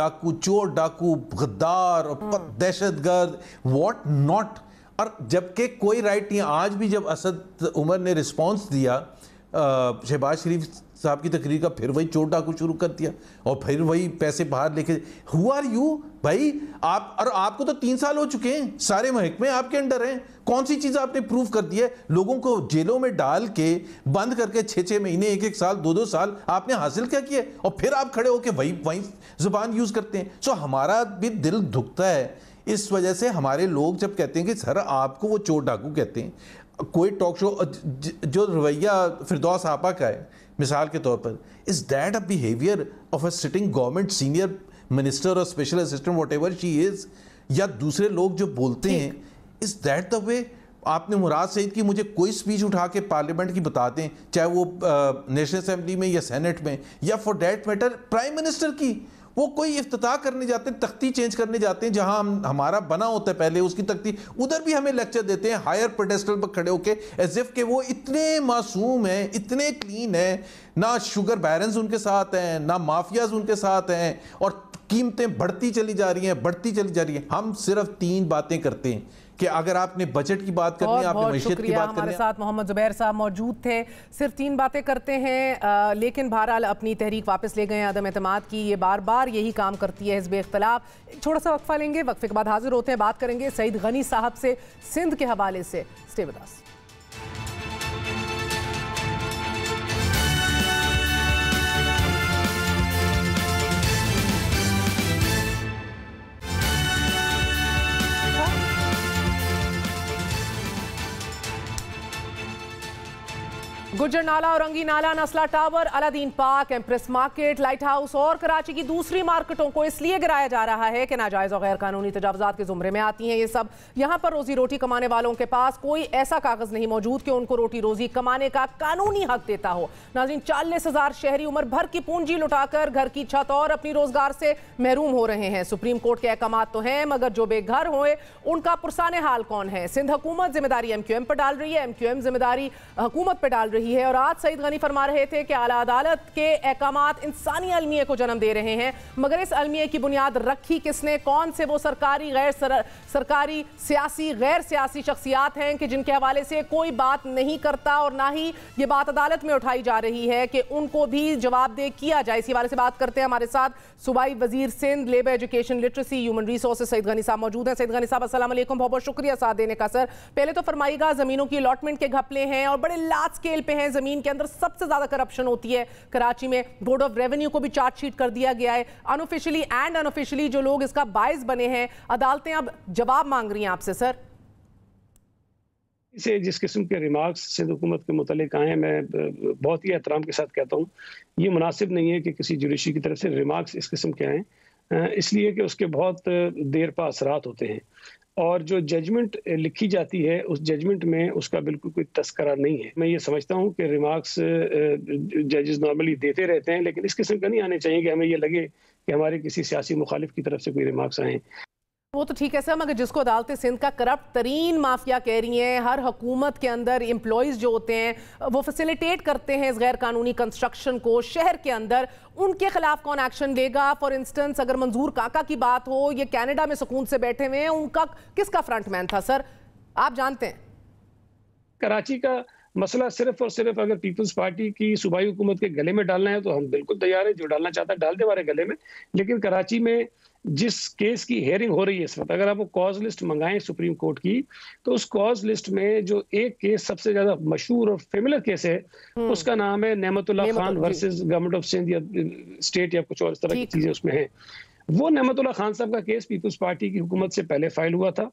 डाकू गद्दार और दहशतगर्द व्हाट नॉट, और जबकि कोई राइट नहीं। आज भी जब असद उमर ने रिस्पॉन्स दिया शहबाज शरीफ साहब की तकरीर का, फिर वही चोर डाकू शुरू कर दिया और फिर वही पैसे बाहर लेके। हु आर यू भाई आप, और आपको तो 3 साल हो चुके हैं, सारे महकमे आपके अंडर हैं, कौन सी चीज़ आपने प्रूव कर दी है? लोगों को जेलों में डाल के बंद करके 6-6 महीने 1-1 साल 2-2 साल आपने हासिल क्या किया, और फिर आप खड़े होकर वही जुबान यूज़ करते हैं। सो हमारा भी दिल दुखता है इस वजह से। हमारे लोग जब कहते हैं कि सर आपको वो चोर डाकू कहते हैं, कोई टॉक शो जो रवैया फिरदौस आपा का है मिसाल के तौर पर, is that a behaviour of a sitting government senior minister और special assistant whatever she is, या दूसरे लोग जो बोलते हैं, इज दैट द वे? आपने मुराद सईद की मुझे कोई स्पीच उठा के पार्लियामेंट की बता दें, चाहे वो नेशनल असेंबली में या सेनेट में, या for that matter prime minister की, वो कोई इफ्तिताह करने जाते हैं, तख्ती चेंज करने जाते हैं, जहां हमारा बना होता है पहले उसकी तख्ती, उधर भी हमें लेक्चर देते हैं हायर पेडेस्टल पर खड़े होके, एज इफ के वो इतने मासूम हैं, इतने क्लीन हैं, ना शुगर बैरन्स उनके साथ हैं, ना माफियाज उनके साथ हैं, और कीमतें बढ़ती चली जा रही हैं, बढ़ती चली जा रही हैं। हम सिर्फ 3 बातें करते हैं कि अगर आपने बजट की बात करनी है, आपने मैशियत की बात करनी है। हमारे साथ मोहम्मद जुबैर साहब मौजूद थे। सिर्फ 3 बातें करते हैं, लेकिन बहरहाल अपनी तहरीक वापस ले गए अदम एतमाद की। ये बार बार यही काम करती है हिज़्ब इख्तिलाफ। एक छोटा सा वक्फा लेंगे, वक्फे के बाद हाजिर होते हैं, बात करेंगे सईद गनी साहब से सिंध के हवाले से। स्टे विद अस। गुज्जर नाला, औरंगी नाला, नस्ला tower, Aladdin park, empress market, light house और कराची की दूसरी मार्केटों को इसलिए गिराया जा रहा है कि नाजायज और गैर कानूनी तजावुजात के जुमरे में आती हैं ये सब। यहाँ पर रोजी रोटी कमाने वालों के पास कोई ऐसा कागज नहीं मौजूद कि उनको रोटी रोजी कमाने का कानूनी हक देता हो। नाज़रीन, 40,000 शहरी उम्र भर की पूंजी लुटाकर घर की छत और अपनी रोजगार से महरूम हो रहे हैं। सुप्रीम कोर्ट के अहकामात तो हैं, मगर जो बेघर हुए उनका पुरसाने हाल कौन है? सिंध हुकूमत जिम्मेदारी MQM पर डाल रही है, MQM जिम्मेदारी हुकूमत पर डाल रही है। और आज सईद गनी फरमा रहे थे कि आला अदालत के अहकामात इंसानी अलमिये को जन्म दे रहे हैं, मगर इस अलमिये की बुनियाद रखी किसने? कौन से वो सरकारी, गैर सरकारी, सियासी, गैर सियासी शख्सियात हैं कि जिनके हवाले से कोई बात नहीं करता, और ना ही ये बात अदालत में उठाई जा रही है कि उनको भी जवाबदेह किया जाए। इसी हवाले से बात करते हैं। हमारे साथ सूबाई वजीर Sindh, labour, education, literacy, human resources Saeed Ghani साहब मौजूद हैं। सईद गनी साहब, अस्सलाम वालेकुम, बहुत बहुत शुक्रिया साथ देने का। सर, पहले तो फरमाइएगा, जमीनों की अलॉटमेंट के घपले हैं और बड़े लार्ज स्केल पे हैं। जमीन के अंदर सबसे ज्यादा करप्शन होती है कराची में। बोर्ड ऑफ रेवेन्यू को भी चार्जशीट कर दिया गया है। अनऑफिशियली एंड अनऑफिशियली जो लोग इसका बाइस बने हैं, अदालतें अब जवाब मांग रही हैं आपसे। सर, इसे जिस किस्म के रिमार्क्स सिंध हुकूमत के मुतालिक आए हैं, मैं बहुत ही एहतराम के साथ कहता हूँ, ये मुनासिब नहीं है कि किसी जुडिशरी की तरफ से रिमार्क्स इस किस्म के आएँ, इसलिए कि उसके बहुत देर पा असरात होते हैं, और जो जजमेंट लिखी जाती है उस जजमेंट में उसका बिल्कुल कोई तस्करा नहीं है। मैं ये समझता हूँ कि रिमार्क्स जजेस नॉर्मली देते रहते हैं, लेकिन इस किस्म का नहीं आने चाहिए कि हमें ये लगे कि हमारे किसी सियासी मुखालिफ की तरफ से कोई रिमार्क्स आए। वो तो ठीक है सर, मगर जिसको अदालतें सिंध का करप्ट तरीन माफिया कह रही हैं, हर हुकूमत के अंदर एम्प्लॉयज़ जो होते हैं वो फैसिलिटेट करते हैं इस गैर कानूनी कंस्ट्रक्शन को शहर के अंदर, उनके खिलाफ कौन एक्शन लेगा? फॉर इंस्टेंस, अगर मंजूर काका की बात हो, ये कनाडा में सुकून से बैठे हुए हैं, उनका किसका फ्रंटमैन था सर? आप जानते हैं कराची का मसला सिर्फ और सिर्फ अगर पीपल्स पार्टी की सूबाई हुकूमत के गले में डालना है तो हम बिल्कुल तैयार है, जो डालना चाहता है डाल दे हमारे गले में। लेकिन कराची में जिस केस की हेयरिंग हो रही है इस वक्त, अगर आप वो कॉज लिस्ट मंगाएं सुप्रीम कोर्ट की, तो उस कॉज लिस्ट में जो एक केस सबसे ज्यादा मशहूर और फेमिलर केस है, उसका नाम है Nematullah Khan versus government of Sindh या स्टेट या कुछ और इस तरह की चीजें उसमें हैं। वो नेमतुल्ला खान साहब का केस पीपल्स पार्टी की हुकूमत से पहले फाइल हुआ था,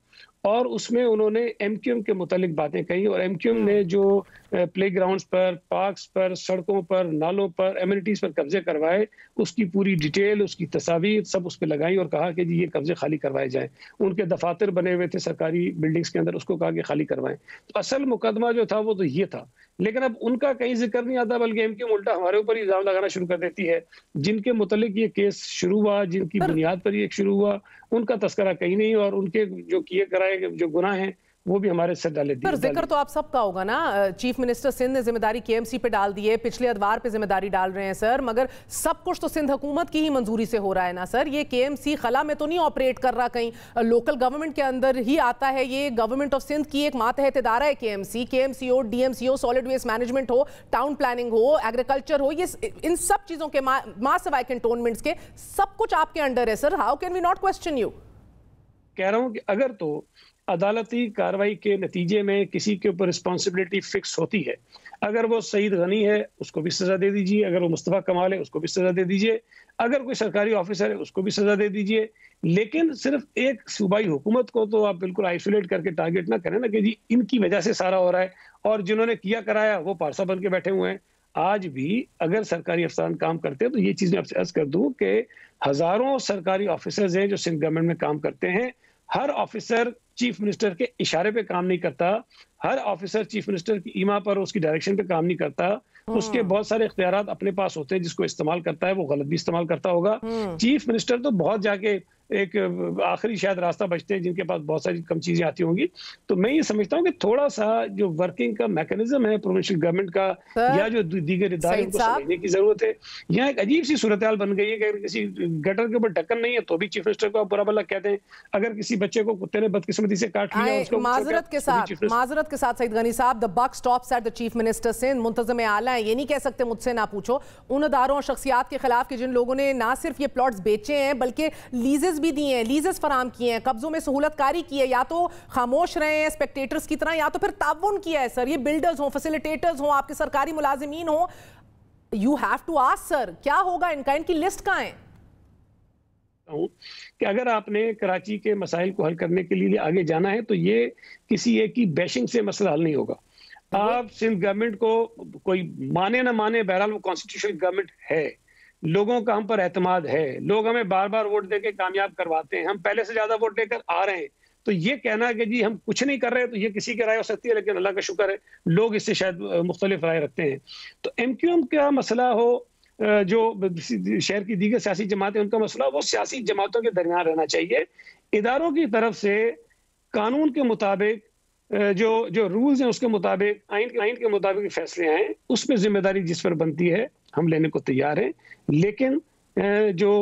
और उसमें उन्होंने MQM के मुतालिक बातें कही, और MQM ने जो प्ले ग्राउंड्स पर, पार्क्स पर, सड़कों पर, नालों पर, एमिनिटीज पर कब्जे करवाए, उसकी पूरी डिटेल, उसकी तस्वीर सब उस पर लगाई और कहा कि जी ये कब्जे खाली करवाए जाएं। उनके दफातर बने हुए थे सरकारी बिल्डिंग्स के अंदर, उसको कहा कि खाली करवाएं। तो असल मुकदमा जो था वो तो ये था, लेकिन अब उनका कहीं जिक्र नहीं आता, बल्कि MQM उल्टा हमारे ऊपर इल्जाम लगाना शुरू कर देती है। जिनके मुतालिक ये केस शुरू हुआ, जिनकी बुनियाद पर ये शुरू हुआ, उनका तस्करा कहीं नहीं, और उनके जो किए कराए जो गुनाह हैं वो भी हमारे सर डाले दिए। पर जिक्र तो आप सबका होगा ना, चीफ मिनिस्टर सिंध ने जिम्मेदारी KMC पे डाल दी है, पिछले अदवार पे जिम्मेदारी डाल रहे हैं सर, मगर सब कुछ तो सिंध हुकूमत की ही मंजूरी से हो रहा है ना सर। ये KMC खला में तो नहीं ऑपरेट कर रहा, कहीं लोकल गवर्नमेंट के अंदर ही आता है। ये गवर्नमेंट ऑफ सिंध की एक मातहत इदारा है KMC हो, DMC हो, सॉलिड वेस्ट मैनेजमेंट हो, टाउन प्लानिंग हो, एग्रीकल्चर हो, ये इन सब चीजों के मासिव कैंटोनमेंट्स के सब कुछ आपके अंडर है sir. How can we not question you? कह रहा हूँ कि अगर तो अदालती कार्रवाई के नतीजे में किसी के ऊपर रिस्पॉन्सिबिलिटी फिक्स होती है, अगर वो सईद गनी है उसको भी सजा दे दीजिए, अगर वो मुस्तफ़ा कमाल है उसको भी सजा दे दीजिए, अगर कोई सरकारी ऑफिसर है उसको भी सजा दे दीजिए। लेकिन सिर्फ एक सूबाई हुकूमत को तो आप बिल्कुल आइसोलेट करके टारगेट ना करें ना कि जी इनकी वजह से सारा हो रहा है, और जिन्होंने किया कराया वो पारसा बन के बैठे हुए हैं। आज भी अगर सरकारी अफसरान काम करते हैं तो ये चीज़ मैं आपसे अर्ज कर दूं कि हजारों सरकारी ऑफिसर्स हैं जो सिंध गवर्नमेंट में काम करते हैं। हर ऑफिसर चीफ मिनिस्टर के इशारे पे काम नहीं करता, हर ऑफिसर चीफ मिनिस्टर की ईमा पर उसकी डायरेक्शन पे काम नहीं करता। उसके बहुत सारे इख्तियारात अपने पास होते हैं, जिसको इस्तेमाल करता है वो गलत भी इस्तेमाल करता होगा। चीफ मिनिस्टर तो बहुत जाके एक आखिरी शायद रास्ता बचते हैं जिनके पास बहुत सारी कम चीजें आती होंगी। तो मैं ये समझता हूँ कि थोड़ा सा जो वर्किंग का मैकेनिज्म है प्रोविंशियल गवर्नमेंट का या जो दीगर इदारे उनको समझने की जरूरत है। यहाँ एक अजीब सी सूरत हाल बन गई है कि अगर किसी गटर के ऊपर ढक्कन नहीं है तो भी चीफ मिनिस्टर को आप बुरा भला कहते हैं, अगर किसी बच्चे को कुत्ते ने बदकिस्मती से काट लिया उसको माजरत के साथ Saeed Ghani Sahab, the buck stops at the chief minister. Sindh मुंतज़िम आला है, ये नहीं कह सकते मुझसे ना पूछो। उन अदारों और शख्सियात के खिलाफ कि जिन लोगों ने ना सिर्फ ये प्लॉट्स बेचे हैं बल्कि लीजेस भी दिए हैं, लीजेस फराम किए हैं, कब्जों में सहूलतकारी की है, या तो खामोश रहे हैं स्पेक्टेटर्स की तरह या तो फिर ताउन किया है। सर ये बिल्डर्स हो, फैसिलिटेटर्स हो, आपके सरकारी मुलाजिमीन हो, you have to ask sir क्या होगा इनका, इनकी लिस्ट कहां है? कि अगर आपने कराची के मसाइल को हल करने के लिए आगे जाना है तो ये किसी एक की बैशिंग से मसला हल नहीं होगा। आप सिंध गवर्नमेंट को कोई माने ना माने, बहरहाल वो कॉन्स्टिट्यूशनल गवर्नमेंट है, लोगों का हम पर एतमाद है, लोग हमें बार बार वोट देके कामयाब करवाते हैं, हम पहले से ज्यादा वोट लेकर आ रहे हैं। तो ये कहना कि जी हम कुछ नहीं कर रहे तो ये किसी की राय हो सकती है, लेकिन अल्लाह का शुक्र है लोग इससे शायद मुख्तलिफ राय रखते हैं। तो MQM का मसला हो, जो शहर की दीगर सियासी जमातें उनका मसला, वो सियासी जमातों के दरमियान रहना चाहिए। इदारों की तरफ से कानून के मुताबिक जो रूल्स हैं उसके मुताबिक, आइन के मुताबिक फैसले आए, उसमें जिम्मेदारी जिस पर बनती है हम लेने को तैयार हैं। लेकिन जो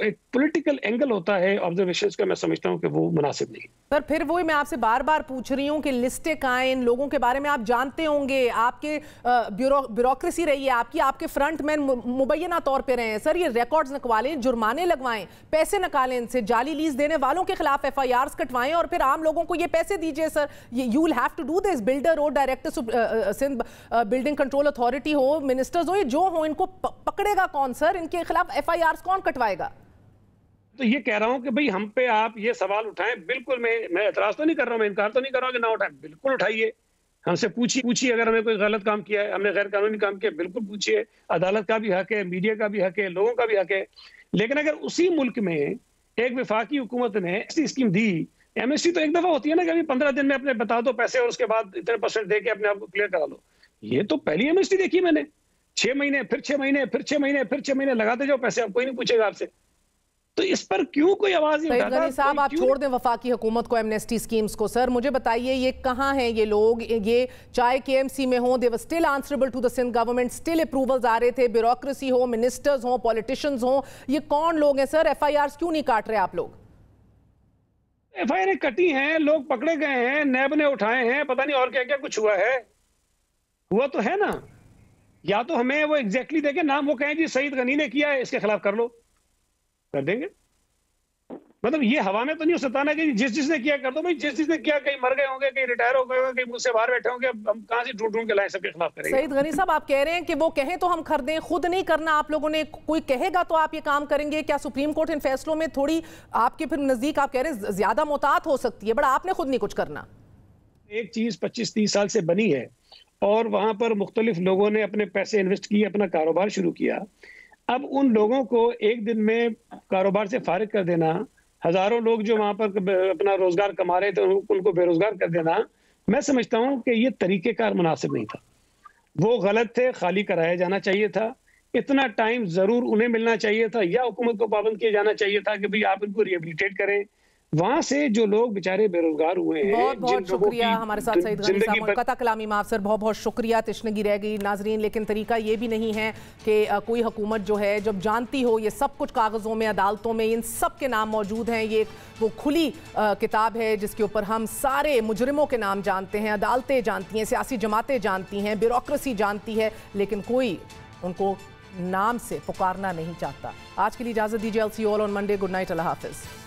एक पॉलिटिकल एंगल होता है ऑब्जर्वेशंस का, मैं समझता हूं कि वो मुनासिब नहीं। सर फिर वही मैं आपसे बार बार पूछ रही हूँ कि लिस्टें कहाँ हैं, इन लोगों के बारे में आप जानते होंगे, आपके ब्यूरोक्रेसी रही है आपकी, आपके फ्रंट मैन मुबैना तौर पे रहे हैं। सर ये रिकॉर्ड्स निकलवाएं, जुर्माने लगवाएं, पैसे निकालें इनसे, जाली लीज देने वालों के खिलाफ FIRs कटवाएं और फिर आम लोगों को ये पैसे दीजिए। Sir you will have to do this. Builder हो, director Sindh building control authority हो, मिनिस्टर्स हो, ये जो हो, इनको पकड़ेगा कौन सर? इनके खिलाफ FIRs कौन कटवाएगा? तो ये कह रहा हूं कि भाई हम पे आप ये सवाल उठाएं, बिल्कुल मैं एतराज तो नहीं कर रहा हूं, मैं इनकार तो नहीं कर रहा हूं कि ना उठाएं, बिल्कुल उठाइए, हमसे पूछिए अगर हमें कोई गलत काम किया है, हमने गैर कानूनी काम किया, बिल्कुल पूछिए। अदालत का भी हक है, मीडिया का भी हक है, लोगों का भी हक है। लेकिन अगर उसी मुल्क में एक वफाकी हुकूमत ने ऐसी स्कीम दी, एमएसटी तो एक दफा होती है ना कि अभी 15 दिन में अपने बता दो पैसे और उसके बाद इतने % दे के अपने आप को क्लियर करा लो। ये तो पहली एमएसटी देखी मैंने, 6 महीने फिर 6 महीने फिर 6 महीने फिर 6 महीने लगाते जाओ पैसे, अब कोई नहीं पूछेगा आपसे। तो इस पर क्यों कोई आवाज नहीं उठाता? गनी साहब आप छोड़ दें वफाकी हुकूमत को, एमनेस्टी स्कीम्स को। सर मुझे बताइए ये कहाँ हैं ये लोग? ये चाहे KMC में हो, they were still answerable to the Sindh government, still approvals आ रहे थे, ब्यूरोक्रेसी हो, मिनिस्टर्स हो, पॉलिटिशियंस हो, ये कौन लोग हैं सर? FIRs क्यों नहीं काट रहे आप लोग? FIR कटी हैं, लोग पकड़े गए हैं, नैब ने उठाए हैं, पता नहीं और क्या क्या कुछ हुआ है। हुआ तो है ना, या तो हमें वो एग्जैक्टली देके नाम, वो कहें जी सईद गनी ने किया है, इसके खिलाफ कर लो, कर देंगे। मतलब ये हवा में तो नहीं हो सकता ना कि जिसने किया कर दो। भाई जिसने किया, कहीं मर गए होंगे, कहीं रिटायर हो गए होंगे, कहीं मुझसे बाहर बैठे होंगे, हम कहां से ढूंढ के लाए सबके खिलाफ करेंगे? सईद गनी साहब आप कह रहे हैं कि वो कहें तो हम कर दें, खुद नहीं करना आप लोगों ने, कोई कहेगा तो आप ये काम करेंगे? क्या सुप्रीम कोर्ट इन फैसलों में थोड़ी आपके फिर नजदीक, आप कह रहे हैं ज्यादा मोहतात हो सकती है, बट आपने खुद नहीं कुछ करना? एक चीज 25-30 साल से बनी है और वहां पर मुख्तलिफ लोगों ने अपने पैसे इन्वेस्ट किए, अपना कारोबार शुरू किया। अब उन लोगों को एक दिन में कारोबार से फारिग कर देना, हजारों लोग जो वहां पर अपना रोजगार कमा रहे थे उनको बेरोजगार कर देना, मैं समझता हूं कि ये तरीकेकार मुनासिब नहीं था, वो गलत थे, खाली कराया जाना चाहिए था। इतना टाइम जरूर उन्हें मिलना चाहिए था, या हुकूमत को पाबंद किया जाना चाहिए था कि भाई आप इनको रिहेबिलिटेट करें। वहां से जो लोग बेचारे बेरोजगार हुए हैं, बहुत बहुत शुक्रिया हमारे साथ सईद गनी साहब, कता कलामी माफ सर, बहुत बहुत शुक्रिया। तशनगी रह गई नाजरीन, लेकिन तरीका ये भी नहीं है कि कोई हुकूमत जो है जब जानती हो ये सब कुछ कागज़ों में, अदालतों में इन सब के नाम मौजूद हैं, ये वो खुली किताब है जिसके ऊपर हम सारे मुजरिमों के नाम जानते हैं, अदालतें जानती हैं, सियासी जमातें जानती हैं, ब्यूरोक्रेसी जानती है, लेकिन कोई उनको नाम से पुकारना नहीं चाहता। आज के लिए इजाज़त दीजिए। I'll see you all on Monday. Good night. अल्लाह हाफिज़।